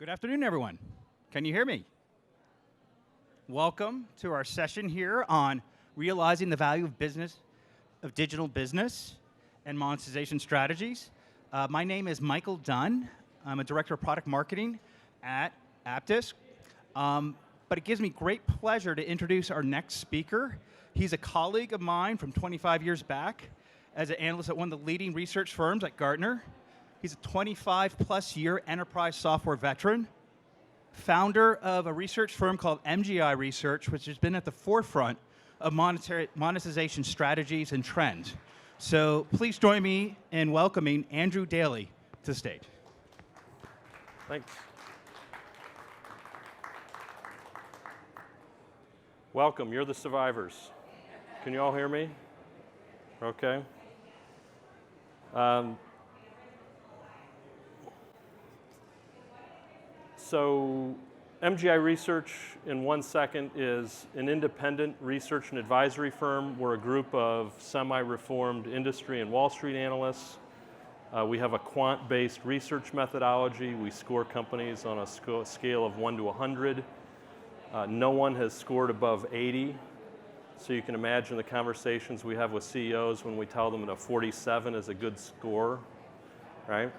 Good afternoon, everyone. Can you hear me? Welcome to our session here on realizing the value of digital business and monetization strategies. My name is Michael Dunn. I'm a director of product marketing at Apttus. But it gives me great pleasure to introduce our next speaker. He's a colleague of mine from 25 years back as an analyst at one of the leading research firms at Gartner. He's a 25-plus year enterprise software veteran, founder of a research firm called MGI Research, which has been at the forefront of monetization strategies and trends. So please join me in welcoming Andrew Daly to the stage. Thanks. Welcome, you're the survivors. Can you all hear me? Okay. So MGI Research, in 1 second, is an independent research and advisory firm. We're a group of semi-reformed industry and Wall Street analysts. We have a quant-based research methodology. We score companies on a scale of 1 to 100. No one has scored above 80. So you can imagine the conversations we have with CEOs when we tell them that a 47 is a good score, right?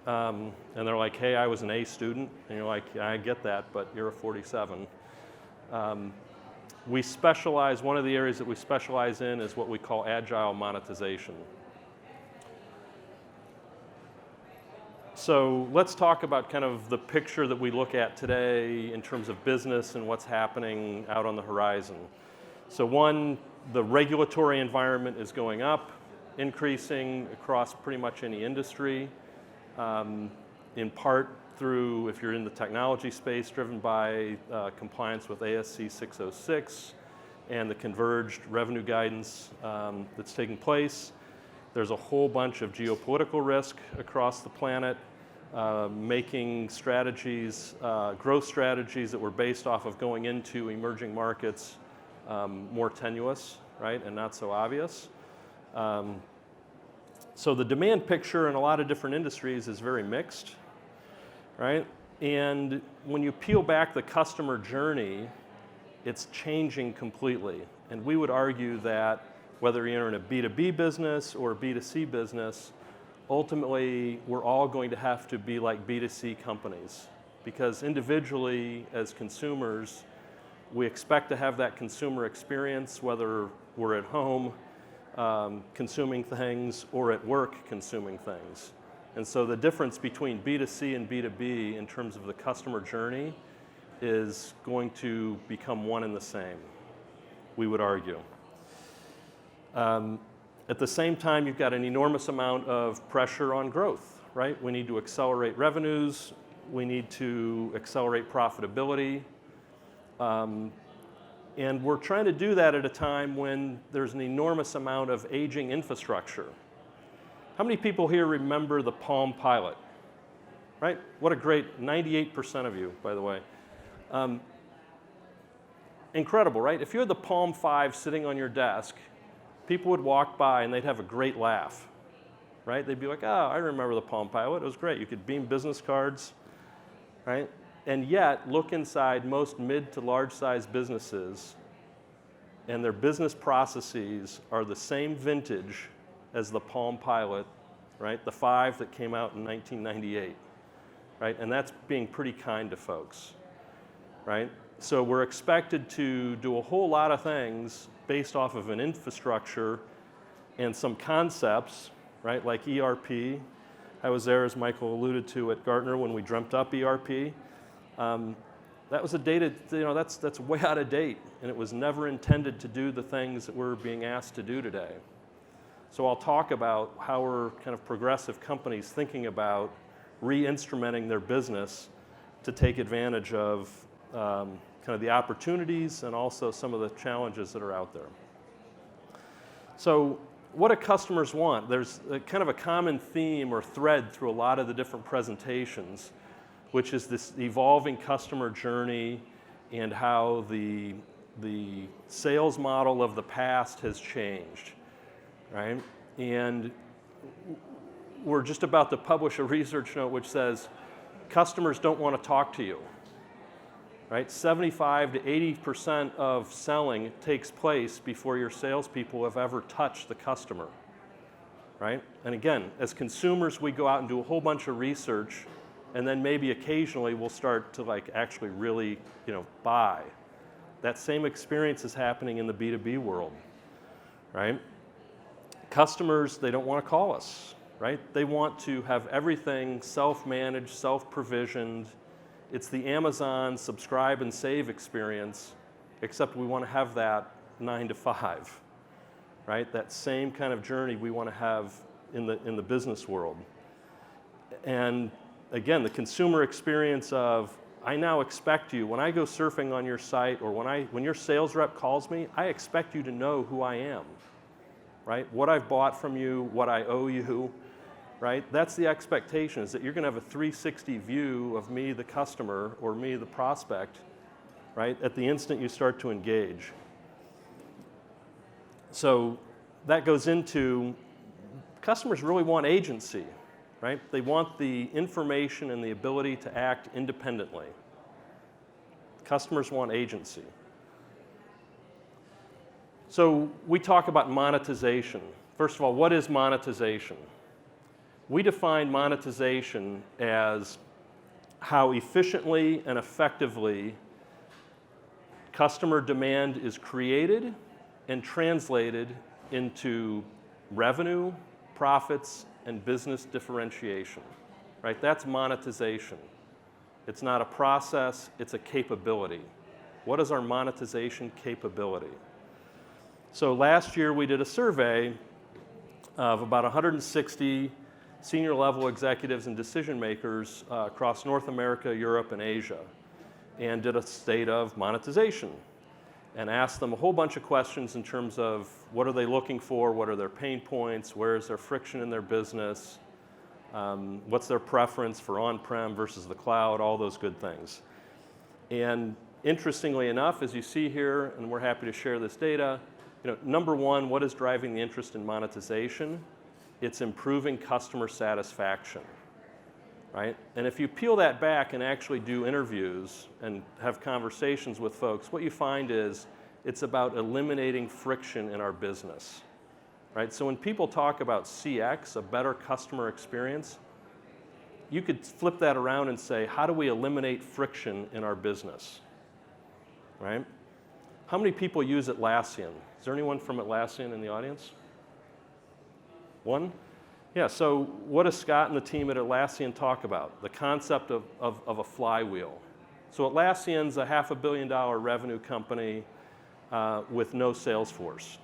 And they're like, hey, I was an A student. And you're like, yeah, I get that, but you're a 47. We specialize, one of the areas that we specialize in is what we call agile monetization. So let's talk about kind of the picture that we look at today in terms of business and what's happening out on the horizon. So one, the regulatory environment is going up, increasing across pretty much any industry. In part through, if you're in the technology space, driven by compliance with ASC 606 and the converged revenue guidance that's taking place. There's a whole bunch of geopolitical risk across the planet, making strategies, growth strategies that were based off of going into emerging markets more tenuous, right, and not so obvious. So the demand picture in a lot of different industries is very mixed, right? And when you peel back the customer journey, it's changing completely. And we would argue that whether you're in a B2B business or a B2C business, ultimately we're all going to have to be like B2C companies. Because individually, as consumers, we expect to have that consumer experience, whether we're at home, consuming things, or at work consuming things. And so the difference between B2C and B2B in terms of the customer journey is going to become one and the same, we would argue. At the same time, you've got an enormous amount of pressure on growth, right? We need to accelerate revenues, we need to accelerate profitability, and we're trying to do that at a time when there's an enormous amount of aging infrastructure. How many people here remember the Palm Pilot? Right? What a great, 98% of you, by the way. Incredible, right? If you had the Palm 5 sitting on your desk, people would walk by and they'd have a great laugh, right? They'd be like, oh, I remember the Palm Pilot. It was great. You could beam business cards, right? And yet, look inside most mid to large size businesses, and their business processes are the same vintage as the Palm Pilot, right? The 5 that came out in 1998, right? And that's being pretty kind to folks, right? So we're expected to do a whole lot of things based off of an infrastructure and some concepts, right? Like ERP. I was there, as Michael alluded to, at Gartner when we dreamt up ERP. That was a dated, that's way out of date, and it was never intended to do the things that we're being asked to do today. So I'll talk about how we're kind of progressive companies thinking about re-instrumenting their business to take advantage of kind of the opportunities and also some of the challenges that are out there. So what do customers want? There's kind of a common theme or thread through a lot of the different presentations, which is this evolving customer journey and how the sales model of the past has changed, right? And we're just about to publish a research note which says customers don't want to talk to you, right? 75 to 80% of selling takes place before your salespeople have ever touched the customer, right? And again, as consumers, we go out and do a whole bunch of research, and then maybe occasionally we'll start to like actually really, buy. That same experience is happening in the B2B world, right? Customers, they don't want to call us, right? They want to have everything self-managed, self-provisioned. It's the Amazon subscribe and save experience, except we want to have that 9 to 5, right? That same kind of journey we want to have in the business world. And again, the consumer experience of, I now expect you, when I go surfing on your site or when your sales rep calls me, I expect you to know who I am, right? What I've bought from you, what I owe you, right? That's the expectation, is that you're going to have a 360 view of me, the customer, or me, the prospect, right? At the instant you start to engage. So that goes into, customers really want agency, right? They want the information and the ability to act independently. Customers want agency. So we talk about monetization. First of all, what is monetization? We define monetization as how efficiently and effectively customer demand is created and translated into revenue, profits, and business differentiation, right? That's monetization. It's not a process, it's a capability. What is our monetization capability? So last year we did a survey of about 160 senior level executives and decision makers across North America, Europe, and Asia, and did a state of monetization and asked them a whole bunch of questions in terms of what are they looking for, what are their pain points, where is there friction in their business, what's their preference for on-prem versus the cloud, all those good things. And interestingly enough, as you see here, and we're happy to share this data, number one, what is driving the interest in monetization? It's improving customer satisfaction, right? And if you peel that back and actually do interviews and have conversations with folks, what you find is it's about eliminating friction in our business, right? So when people talk about CX, a better customer experience, you could flip that around and say, how do we eliminate friction in our business, right? How many people use Atlassian? Is there anyone from Atlassian in the audience? One? Yeah, so what does Scott and the team at Atlassian talk about? The concept of a flywheel. So Atlassian's a $500 million revenue company with no sales force.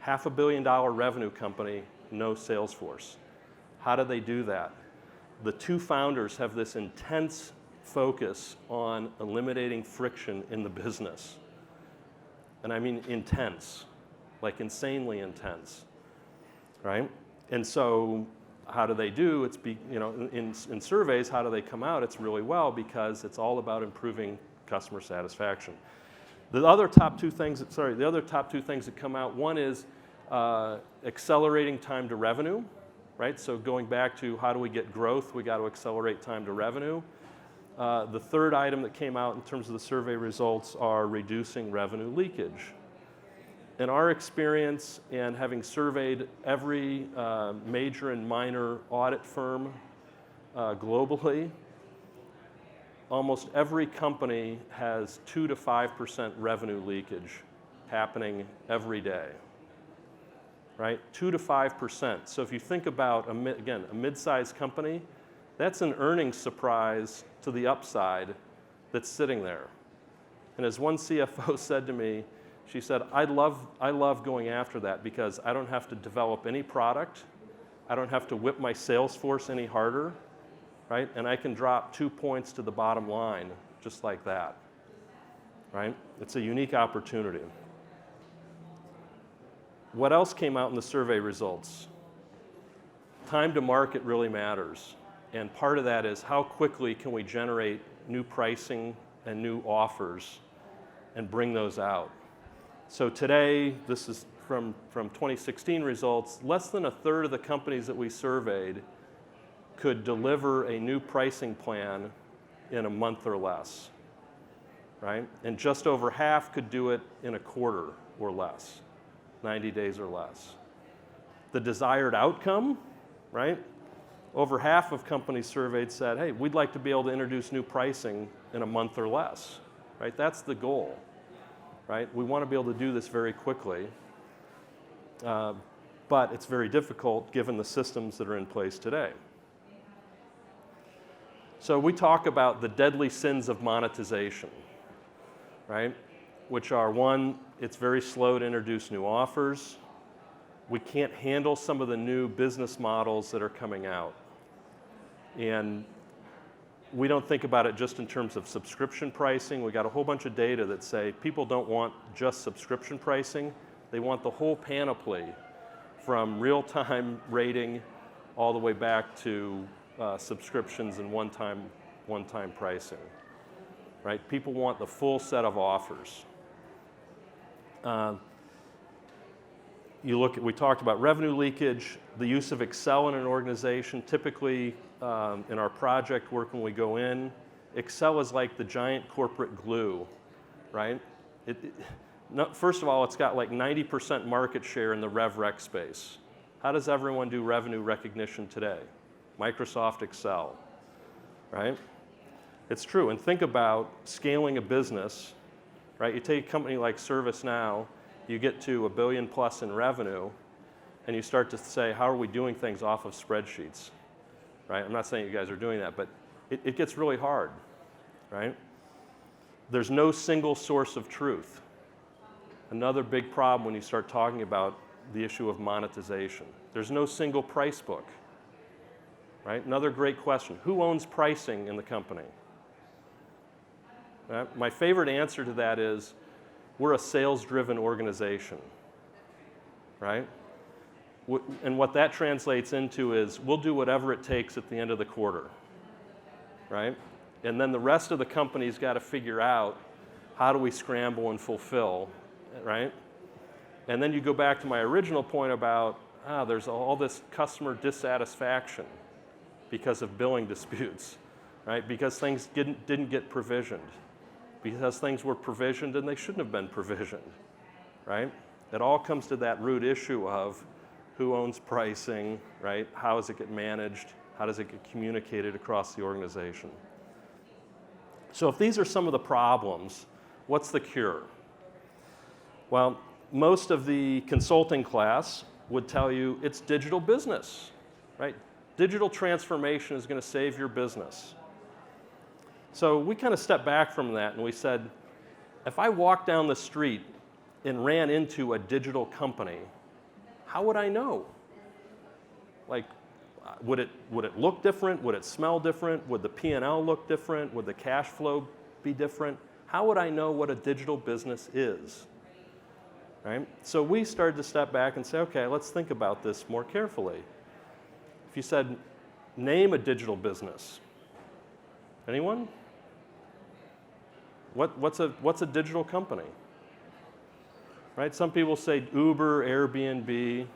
$500 million revenue company, no sales force. How do they do that? The two founders have this intense focus on eliminating friction in the business. And I mean intense, like insanely intense. Right? And so how do they do? It's in surveys, how do they come out? It's really well because it's all about improving customer satisfaction. The other top two things that come out, one is accelerating time to revenue, right? So going back to how do we get growth, we got to accelerate time to revenue. The third item that came out in terms of the survey results are reducing revenue leakage. In our experience, and having surveyed every major and minor audit firm globally, almost every company has 2 to 5% revenue leakage happening every day, right? 2 to 5%. So if you think about, a mid-sized company, that's an earnings surprise to the upside that's sitting there. And as one CFO said to me, she said, I love going after that because I don't have to develop any product. I don't have to whip my sales force any harder, right? And I can drop 2 points to the bottom line just like that, right? It's a unique opportunity. What else came out in the survey results? Time to market really matters. And part of that is how quickly can we generate new pricing and new offers and bring those out. So today, this is from 2016 results, less than a third of the companies that we surveyed could deliver a new pricing plan in a month or less, right? And just over half could do it in a quarter or less, 90 days or less. The desired outcome, right? Over half of companies surveyed said, hey, we'd like to be able to introduce new pricing in a month or less, right? That's the goal, right? We want to be able to do this very quickly, but it's very difficult given the systems that are in place today. So we talk about the deadly sins of monetization, right? Which are, one, it's very slow to introduce new offers. We can't handle some of the new business models that are coming out. And we don't think about it just in terms of subscription pricing. We got a whole bunch of data that say people don't want just subscription pricing. They want the whole panoply from real-time rating all the way back to subscriptions and one-time pricing, right? People want the full set of offers. We talked about revenue leakage, the use of Excel in an organization. Typically, in our project work when we go in, Excel is like the giant corporate glue, right? First of all, it's got like 90% market share in the rev rec space. How does everyone do revenue recognition today? Microsoft Excel, right? It's true. And think about scaling a business, right? You take a company like ServiceNow, you get to $1 billion plus in revenue, and you start to say, how are we doing things off of spreadsheets, right? I'm not saying you guys are doing that, but it gets really hard, right? There's no single source of truth. Another big problem when you start talking about the issue of monetization. There's no single price book, right? Another great question. Who owns pricing in the company? Right? My favorite answer to that is, we're a sales-driven organization, right? And what that translates into is, we'll do whatever it takes at the end of the quarter, right? And then the rest of the company's got to figure out, how do we scramble and fulfill, right? And then you go back to my original point about, there's all this customer dissatisfaction because of billing disputes, right? Because things didn't get provisioned. Because things were provisioned and they shouldn't have been provisioned, right? It all comes to that root issue of who owns pricing, right? How does it get managed? How does it get communicated across the organization? So if these are some of the problems, what's the cure? Well, most of the consulting class would tell you it's digital business, right? Digital transformation is going to save your business. So we kind of stepped back from that and we said, if I walked down the street and ran into a digital company, how would I know? Like, would it look different? Would it smell different? Would the P&L look different? Would the cash flow be different? How would I know what a digital business is? Right? So we started to step back and say, okay, let's think about this more carefully. If you said, name a digital business. Anyone? What's a digital company? Right? Some people say Uber, Airbnb,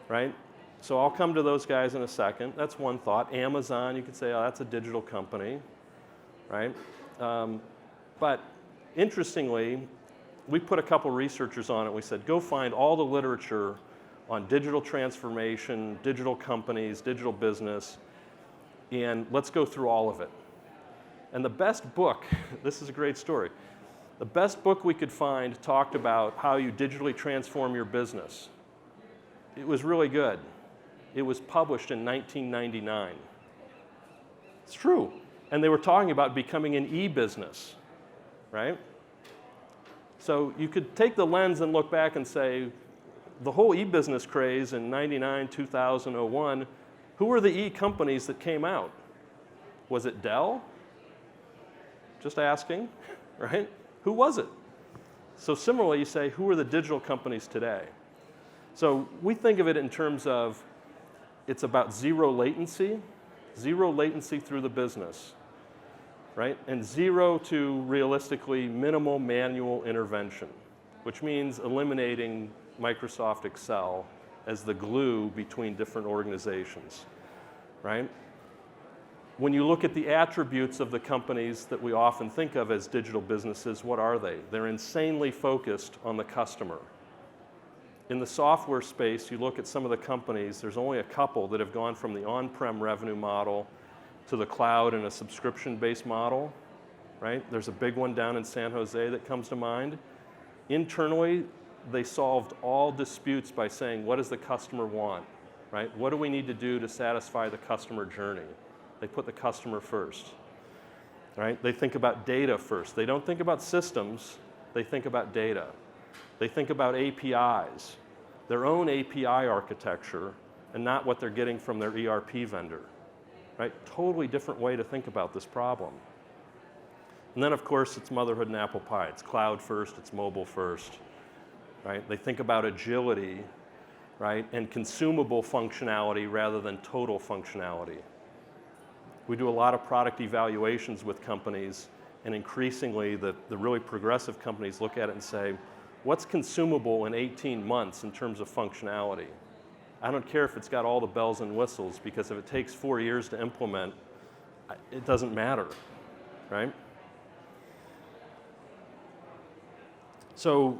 right? So I'll come to those guys in a second. That's one thought. Amazon, you could say, oh, that's a digital company, right? But interestingly, we put a couple researchers on it. We said, go find all the literature on digital transformation, digital companies, digital business, and let's go through all of it. And the best book, this is a great story, the best book we could find talked about how you digitally transform your business. It was really good. It was published in 1999. It's true. And they were talking about becoming an e-business, right? So you could take the lens and look back and say, the whole e-business craze in 99, 2000, 01, who were the e-companies that came out? Was it Dell? Just asking, right? Who was it? So similarly, you say, who are the digital companies today? So we think of it in terms of, it's about zero latency through the business, right? And zero to realistically minimal manual intervention, which means eliminating Microsoft Excel as the glue between different organizations, right? When you look at the attributes of the companies that we often think of as digital businesses, what are they? They're insanely focused on the customer. In the software space, you look at some of the companies, there's only a couple that have gone from the on-prem revenue model to the cloud and a subscription-based model, right? There's a big one down in San Jose that comes to mind. Internally, they solved all disputes by saying, what does the customer want, right? What do we need to do to satisfy the customer journey? They put the customer first, right? They think about data first. They don't think about systems, they think about data. They think about APIs, their own API architecture, and not what they're getting from their ERP vendor, right? Totally different way to think about this problem. And then, of course, it's motherhood and apple pie. It's cloud first, it's mobile first, right? They think about agility, right, and consumable functionality rather than total functionality. We do a lot of product evaluations with companies, and increasingly the really progressive companies look at it and say, what's consumable in 18 months in terms of functionality? I don't care if it's got all the bells and whistles, because if it takes 4 years to implement, it doesn't matter, right? So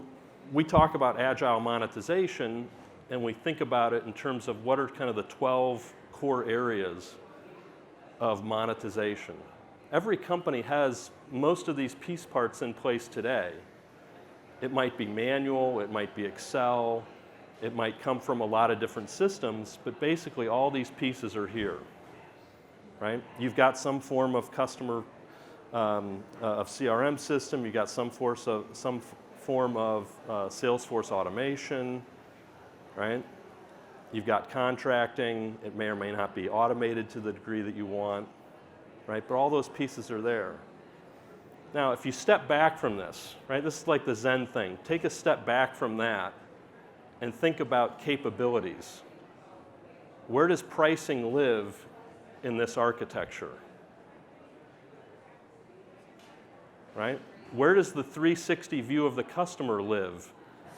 we talk about agile monetization, and we think about it in terms of what are kind of the 12 core areas of monetization. Every company has most of these piece parts in place today. It might be manual, it might be Excel, it might come from a lot of different systems, but basically all these pieces are here, right? You've got some form of customer, of CRM system, you've got some form of Salesforce automation, right? You've got contracting, it may or may not be automated to the degree that you want, right? But all those pieces are there. Now, if you step back from this, right, this is like the Zen thing. Take a step back from that and think about capabilities. Where does pricing live in this architecture? Right? Where does the 360 view of the customer live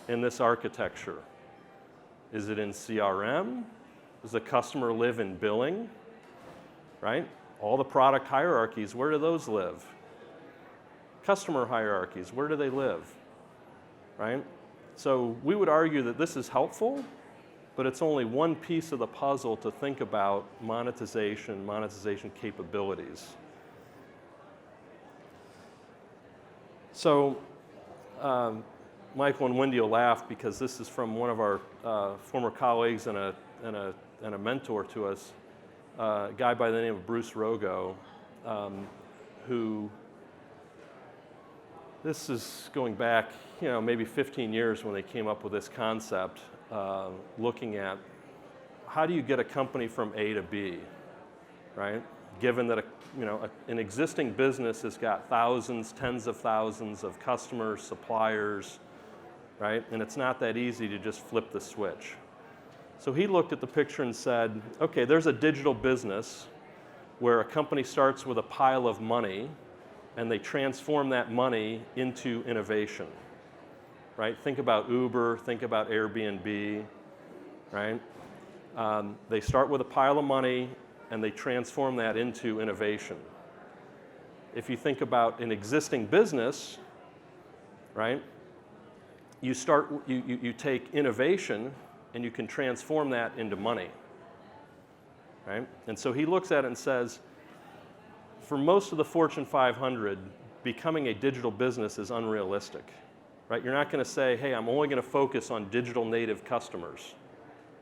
in this architecture? Is it in CRM? Does the customer live in billing? Right? All the product hierarchies, where do those live? Customer hierarchies, where do they live? Right? So we would argue that this is helpful, but it's only one piece of the puzzle to think about monetization capabilities. So Michael and Wendy will laugh because this is from one of our former colleagues and a mentor to us, a guy by the name of Bruce Rogo, who, this is going back, maybe 15 years when they came up with this concept, looking at how do you get a company from A to B, right? Given that an existing business has got thousands, tens of thousands of customers, suppliers, right? And it's not that easy to just flip the switch. So he looked at the picture and said, okay, there's a digital business where a company starts with a pile of money and they transform that money into innovation, right? Think about Uber, think about Airbnb, right? They start with a pile of money and they transform that into innovation. If you think about an existing business, right? You take innovation and you can transform that into money, right? And so he looks at it and says, for most of the Fortune 500, becoming a digital business is unrealistic, right? You're not going to say, hey, I'm only going to focus on digital native customers,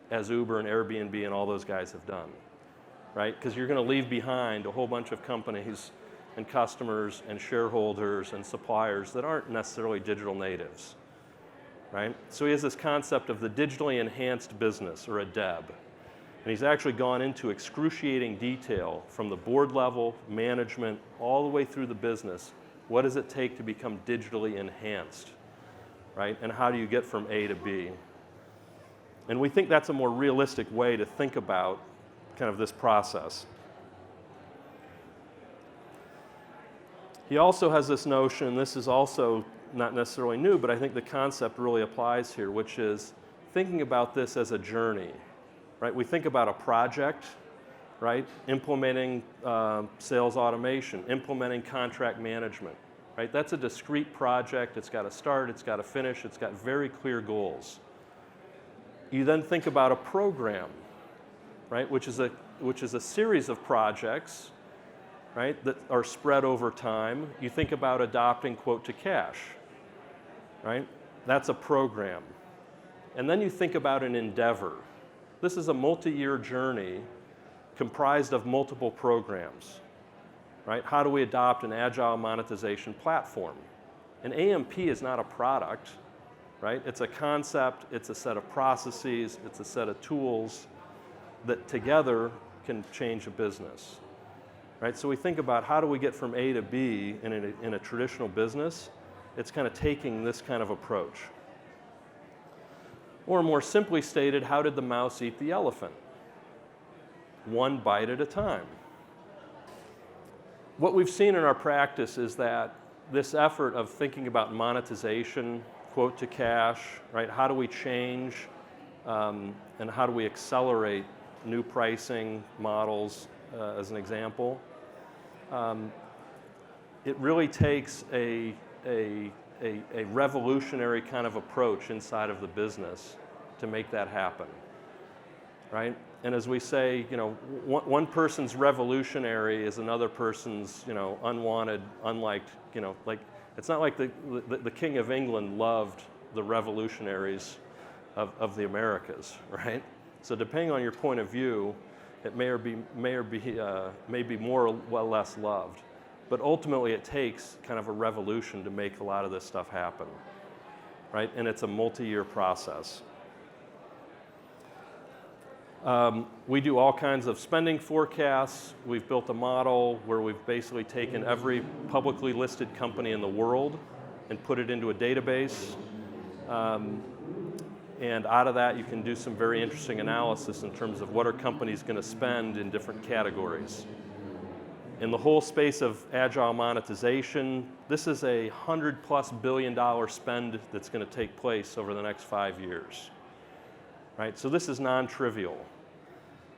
as Uber and Airbnb and all those guys have done, right? Because you're going to leave behind a whole bunch of companies and customers and shareholders and suppliers that aren't necessarily digital natives, right? So he has this concept of the digitally enhanced business, or a DEB. And he's actually gone into excruciating detail from the board level, management, all the way through the business. What does it take to become digitally enhanced, right? And how do you get from A to B? And we think that's a more realistic way to think about kind of this process. He also has this notion, this is also not necessarily new, but I think the concept really applies here, which is thinking about this as a journey, right? We think about a project right? Implementing sales automation, implementing contract management, right? That's a discrete project. It's got to start, it's got to finish, it's got very clear goals. You then think about a program, right? Which is a series of projects, right? That are spread over time. You think about adopting quote to cash, right? That's a program. And then you think about an endeavor. This is a multi-year journey comprised of multiple programs, right? How do we adopt an agile monetization platform? An AMP is not a product, right? It's a concept, it's a set of processes, it's a set of tools that together can change a business, right? So we think about how do we get from A to B in a traditional business. It's kind of taking this kind of approach. Or more simply stated, how did the mouse eat the elephant? One bite at a time. What we've seen in our practice is that this effort of thinking about monetization, quote to cash, right? How do we change and how do we accelerate new pricing models, as an example? It really takes a revolutionary kind of approach inside of the business to make that happen, right? And as we say, you know, one person's revolutionary is another person's, you know, unwanted, unliked, you know, like, it's not like the King of England loved the revolutionaries of the Americas, right? So depending on your point of view, it may be more or well less loved. But ultimately, it takes kind of a revolution to make a lot of this stuff happen, right? And it's a multi-year process. We do all kinds of spending forecasts. We've built a model where we've basically taken every publicly listed company in the world and put it into a database. And out of that, you can do some very interesting analysis in terms of what are companies going to spend in different categories. In the whole space of agile monetization, this is a $100+ billion spend that's going to take place over the next 5 years, right? So this is non-trivial.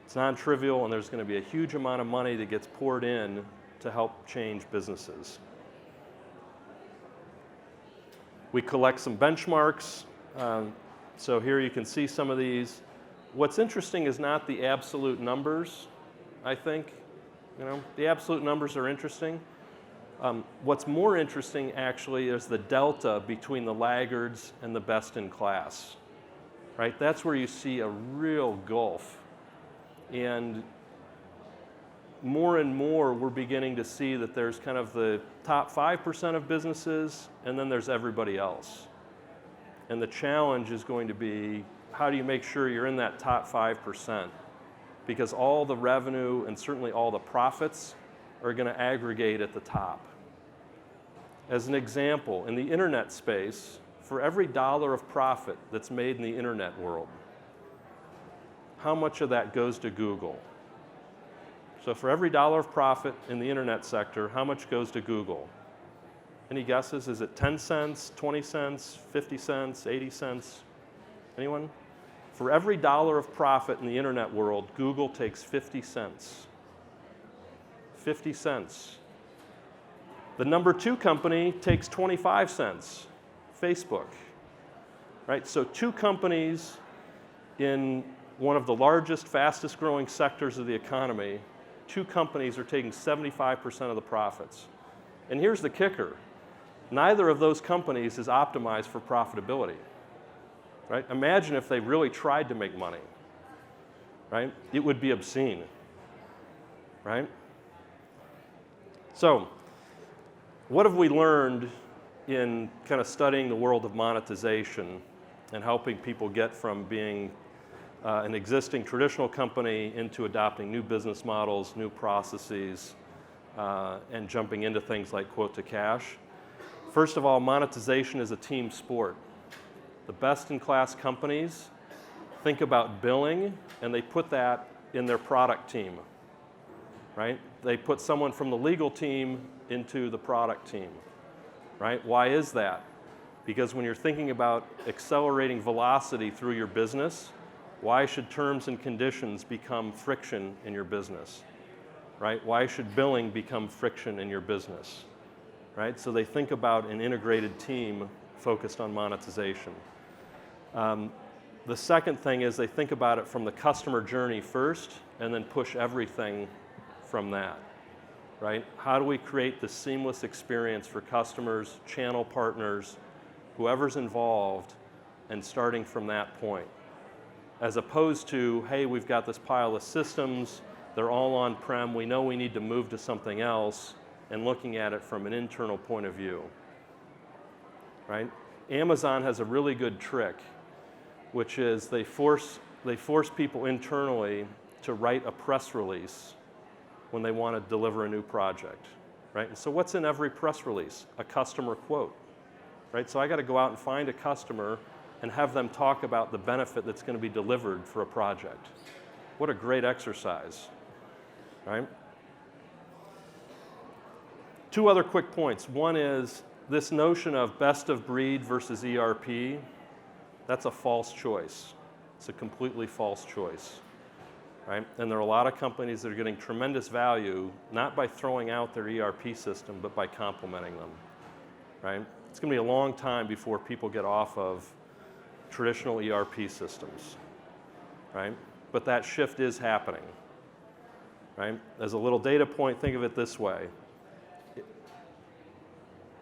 It's non-trivial, and there's going to be a huge amount of money that gets poured in to help change businesses. We collect some benchmarks. So here you can see some of these. What's interesting is not the absolute numbers, I think. You know, the absolute numbers are interesting. What's more interesting, actually, is the delta between the laggards and the best in class, right? That's where you see a real gulf. And more, we're beginning to see that there's kind of the top 5% of businesses, and then there's everybody else. And the challenge is going to be, how do you make sure you're in that top 5%? Because all the revenue and certainly all the profits are going to aggregate at the top. As an example, in the internet space, for every dollar of profit that's made in the internet world, how much of that goes to Google? So for every dollar of profit in the internet sector, how much goes to Google? Any guesses? Is it 10 cents, 20 cents, 50 cents, 80 cents? Anyone? For every dollar of profit in the internet world, Google takes 50 cents. 50 cents. The number 2 company takes 25 cents, Facebook. Right? So 2 companies in one of the largest, fastest growing sectors of the economy, 2 companies are taking 75% of the profits. And here's the kicker. Neither of those companies is optimized for profitability. Right? Imagine if they really tried to make money, right? It would be obscene, right? So, what have we learned in kind of studying the world of monetization and helping people get from being an existing traditional company into adopting new business models, new processes, and jumping into things like quote to cash? First of all, monetization is a team sport. The best-in-class companies think about billing, and they put that in their product team, right? They put someone from the legal team into the product team, right? Why is that? Because when you're thinking about accelerating velocity through your business, Why should terms and conditions become friction in your business, right? Why should billing become friction in your business, right? So they think about an integrated team focused on monetization. The second thing is they think about it from the customer journey first and then push everything from that, right? How do we create the seamless experience for customers, channel partners, whoever's involved, and starting from that point? As opposed to, hey, we've got this pile of systems, they're all on-prem, we know we need to move to something else, and looking at it from an internal point of view, right? Amazon has a really good trick, which is they force people internally to write a press release when they want to deliver a new project, right? And so what's in every press release? A customer quote, right? So I got to go out and find a customer and have them talk about the benefit that's going to be delivered for a project. What a great exercise, right? Two other quick points. One is this notion of best of breed versus ERP. That's a false choice. It's a completely false choice, right? And there are a lot of companies that are getting tremendous value, not by throwing out their ERP system, but by complementing them, right? It's going to be a long time before people get off of traditional ERP systems, right? But that shift is happening, right? As a little data point, think of it this way.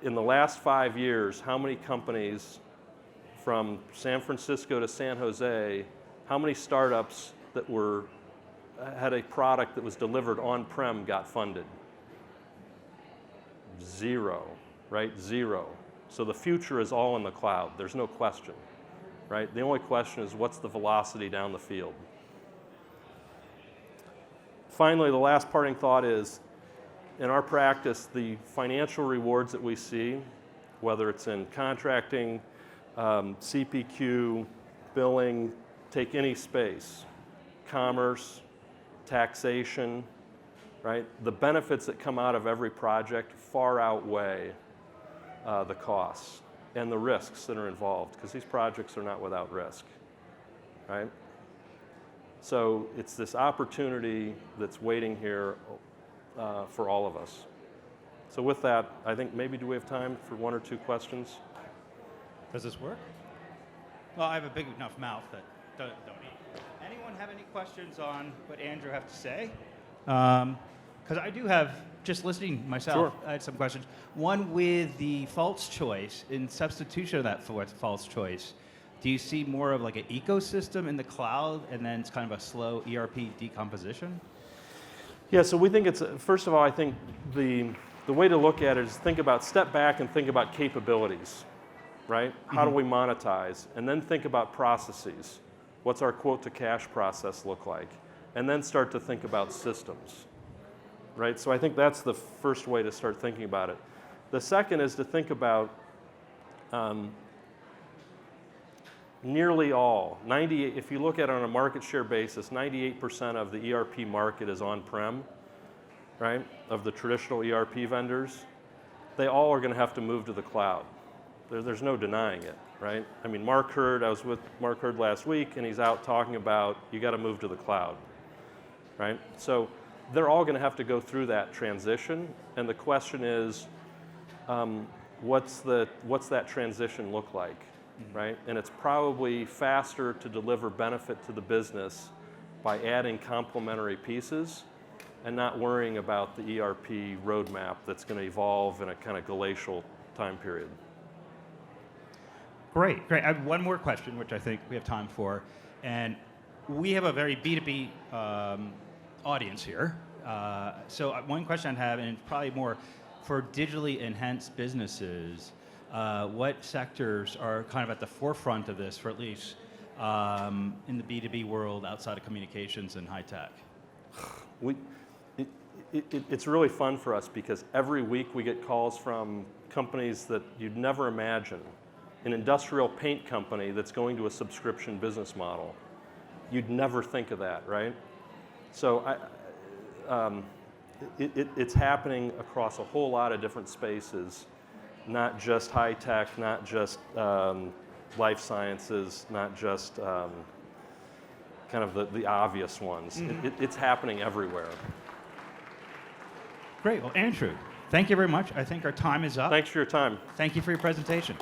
In the last 5 years, how many companies from San Francisco to San Jose, how many startups that had a product that was delivered on-prem got funded? 0, right? 0. So the future is all in the cloud. There's no question, right? The only question is what's the velocity down the field? Finally, the last parting thought is, in our practice, the financial rewards that we see, whether it's in contracting, CPQ, billing, take any space, commerce, taxation, right? The benefits that come out of every project far outweigh the costs and the risks that are involved, because these projects are not without risk, right? So it's this opportunity that's waiting here for all of us. So with that, I think maybe do we have time for 1 or 2 questions? Does this work? Well, I have a big enough mouth that don't eat. Anyone have any questions on what Andrew have to say? Because I do have, just listening myself, Sure. I had some questions. One with the false choice, in substitution of that false choice, do you see more of like an ecosystem in the cloud and then it's kind of a slow ERP decomposition? Yeah, so we think it's, first of all, I think the way to look at it is step back and think about capabilities, right? How do we monetize? And then think about processes. What's our quote to cash process look like? And then start to think about systems, right? So I think that's the first way to start thinking about it. The second is to think about nearly all, if you look at it on a market share basis, 98% of the ERP market is on-prem, right? Of the traditional ERP vendors, they all are going to have to move to the cloud. There's no denying it, right? I mean, I was with Mark Hurd last week, and he's out talking about you got to move to the cloud, right? So they're all going to have to go through that transition, and the question is, what's that transition look like? Right? And it's probably faster to deliver benefit to the business by adding complementary pieces and not worrying about the ERP roadmap that's going to evolve in a kind of glacial time period. Great. I have one more question, which I think we have time for. And we have a very B2B audience here. So one question I have, and it's probably more for digitally enhanced businesses, what sectors are kind of at the forefront of this, for at least in the B2B world outside of communications and high tech? It's really fun for us because every week we get calls from companies that you'd never imagine. An industrial paint company that's going to a subscription business model. You'd never think of that, right? So it's happening across a whole lot of different spaces. Not just high tech, not just life sciences, not just kind of the obvious ones. It's happening everywhere. Great. Well, Andrew, thank you very much. I think our time is up. Thanks for your time. Thank you for your presentation.